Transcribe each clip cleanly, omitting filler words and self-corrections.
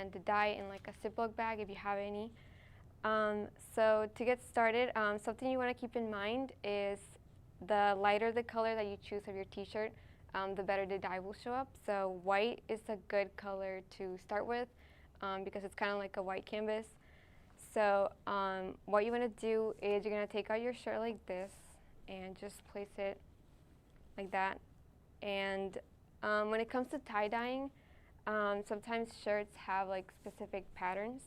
and the dye in like a Ziploc bag if you have any. So to get started, something you want to keep in mind is the lighter the color that you choose of your t-shirt, the better the dye will show up. So white is a good color to start with because it's kind of like a white canvas. So what you want to do is you're going to take out your shirt like this and just place it like that. And when it comes to tie-dyeing, sometimes shirts have like specific patterns.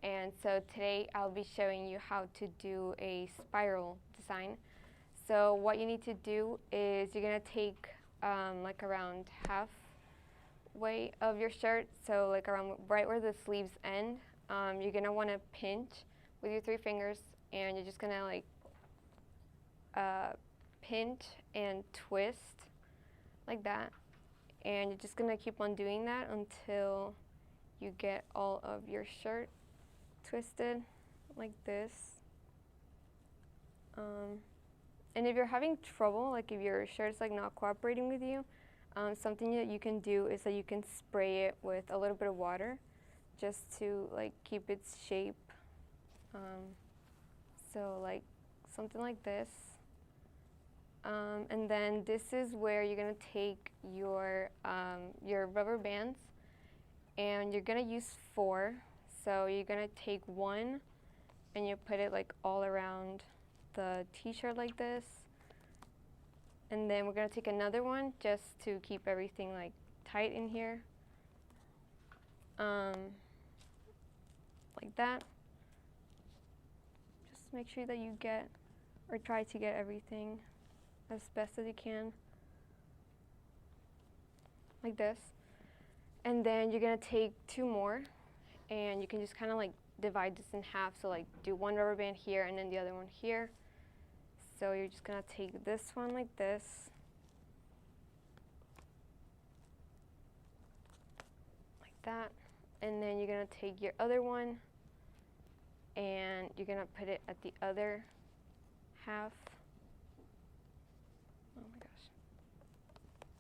And so today I'll be showing you how to do a spiral design. So what you need to do is you're going to take like around halfway of your shirt, so like around right where the sleeves end. You're going to want to pinch with your 3 fingers, and you're just going to like pinch and twist like that. And you're just going to keep on doing that until you get all of your shirt twisted like this. And if you're having trouble, like if your shirt's like not cooperating with you, something that you can do is that you can spray it with a little bit of water just to like keep its shape. So like something like this. And then this is where you're gonna take your rubber bands, and you're gonna use 4. So you're gonna take 1 and you put it like all around the t-shirt like this. And then we're gonna take another one just to keep everything like tight in here. Like that. Just make sure that you get, or try to get everything as best as you can. Like this. And then you're gonna take 2 more, and you can just kind of like divide this in half. So like do 1 rubber band here and then the other one here. So you're just gonna take this one like this. Like that. And then you're gonna take your other one and you're gonna put it at the other half. Oh my gosh.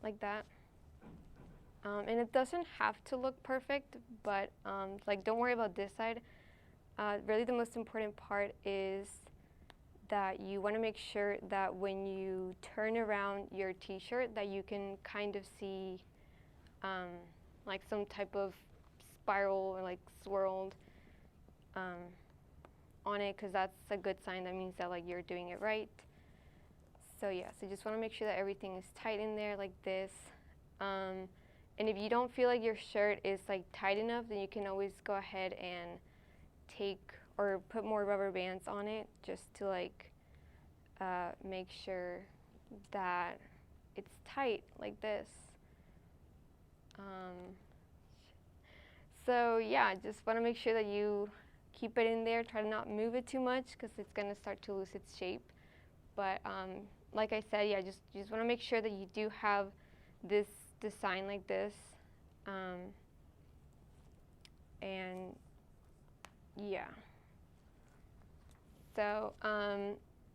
Like that. And it doesn't have to look perfect, but like don't worry about this side. Really the most important part is that you want to make sure that when you turn around your t-shirt that you can kind of see like some type of spiral or like swirled on it, because that's a good sign. That means that like you're doing it right. So yeah, so just want to make sure that everything is tight in there like this. And if you don't feel like your shirt is like tight enough, then you can always go ahead and take or put more rubber bands on it just to like make sure that it's tight like this. So yeah, just want to make sure that you keep it in there. Try to not move it too much because it's going to start to lose its shape. But like I said, yeah, just want to make sure that you do have this design like this. And yeah. So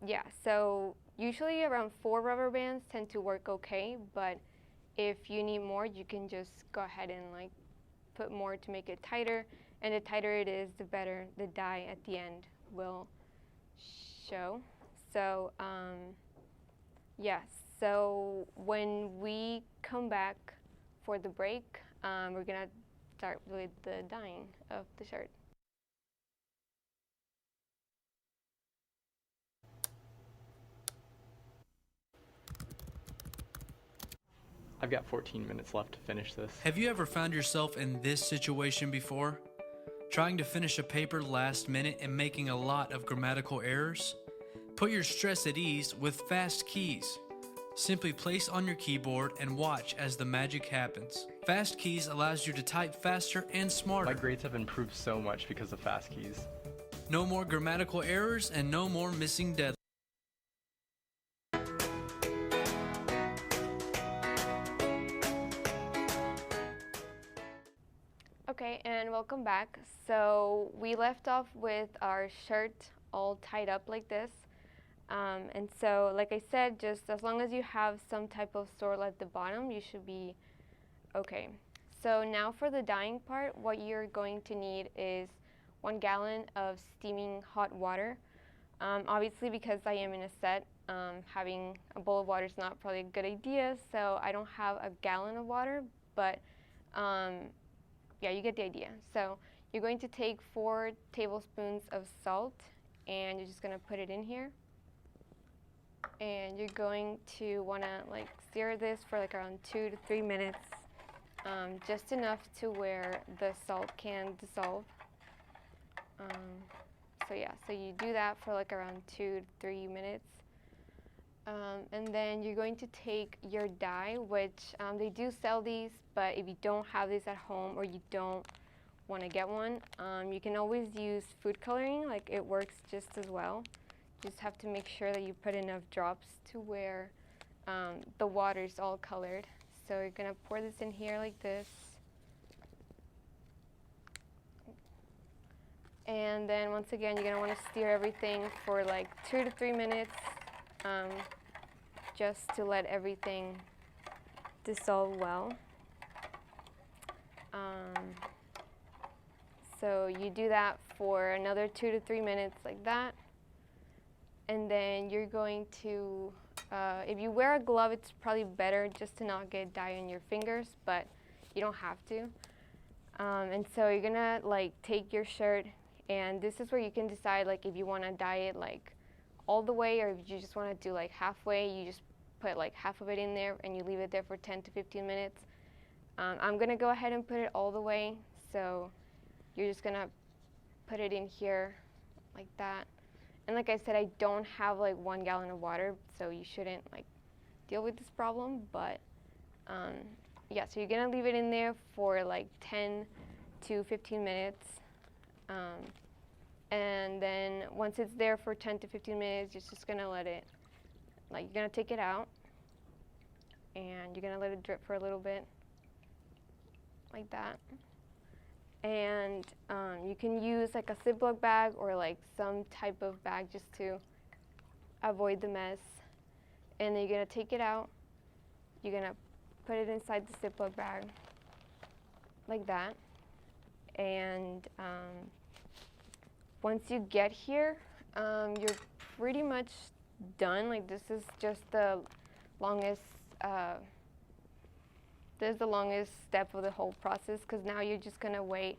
yeah, so usually around 4 rubber bands tend to work okay, but if you need more, you can just go ahead and like put more to make it tighter. And the tighter it is, the better the dye at the end will show. So yeah, so when we come back for the break, we're gonna start with the dyeing of the shirt. I've got 14 minutes left to finish this. Have you ever found yourself in this situation before? Trying to finish a paper last minute and making a lot of grammatical errors? Put your stress at ease with Fast Keys. Simply place on your keyboard and watch as the magic happens. Fast Keys allows you to type faster and smarter. My grades have improved so much because of Fast Keys. No more grammatical errors and no more missing deadlines. Okay, and welcome back. So we left off with our shirt all tied up like this. And so, like I said, just as long as you have some type of swirl at the bottom, you should be okay. So now for the dyeing part, what you're going to need is 1 gallon of steaming hot water. Obviously, because I am in a set, having a bowl of water is not probably a good idea, so I don't have a gallon of water, but yeah, you get the idea. So you're going to take 4 tablespoons of salt, and you're just going to put it in here. And you're going to want to like stir this for like around 2 to 3 minutes, just enough to where the salt can dissolve. So yeah, so you do that for like around 2 to 3 minutes. And then you're going to take your dye, which they do sell these, but if you don't have this at home or you don't want to get one, you can always use food coloring, like it works just as well. Just have to make sure that you put enough drops to where the water is all colored. So you're going to pour this in here like this. And then once again, you're going to want to stir everything for like 2 to 3 minutes, just to let everything dissolve well. So you do that for another 2 to 3 minutes like that. And then you're going to, if you wear a glove, it's probably better just to not get dye on your fingers, but you don't have to. And so you're gonna like take your shirt, and this is where you can decide like if you want to dye it like all the way, or if you just want to do like halfway. You just put like half of it in there and you leave it there for 10 to 15 minutes. I'm gonna go ahead and put it all the way, so you're just gonna put it in here like that. And like I said, I don't have like 1 gallon of water, so you shouldn't like deal with this problem, but yeah, so you're gonna leave it in there for like 10 to 15 minutes. And then once it's there for 10 to 15 minutes, you're just gonna let it, like you're gonna take it out and you're gonna let it drip for a little bit, like that. And you can use like a Ziploc bag or like some type of bag just to avoid the mess. And then you're gonna take it out, you're gonna put it inside the Ziploc bag, like that. And once you get here, you're pretty much done. Like this is just the longest, this is the longest step of the whole process, because now you're just gonna wait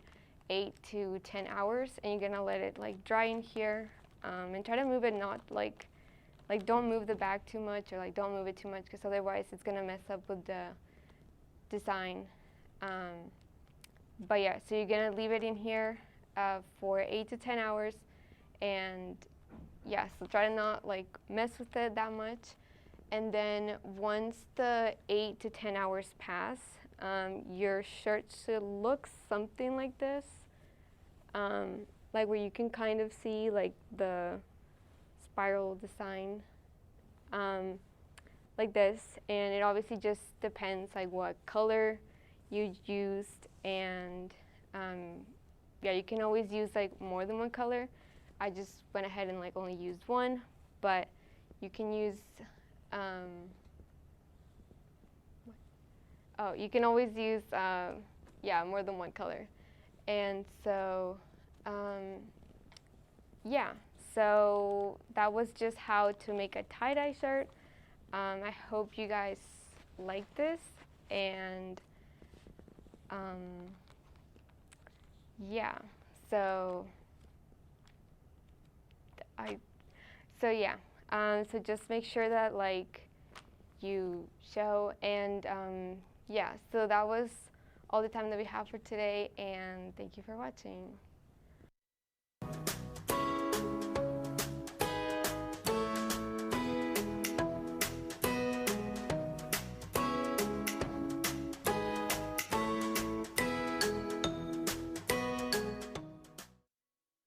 8 to 10 hours, and you're gonna let it like dry in here, and try to move it not like don't move the bag too much, or like don't move it too much, because otherwise it's gonna mess up with the design. But yeah, so you're gonna leave it in here for 8 to 10 hours, and yeah, so try to not like mess with it that much. And then once the 8 to 10 hours pass, your shirt should look something like this, like where you can kind of see like the spiral design, like this. And it obviously just depends like what color you used, and yeah, you can always use like more than one color. I just went ahead and like only used one, but you can use you can always use yeah, more than one color. And so yeah, so that was just how to make a tie-dye shirt. I hope you guys like this, and yeah, so yeah, so just make sure that like you show, and yeah, so that was all the time that we have for today, and thank you for watching.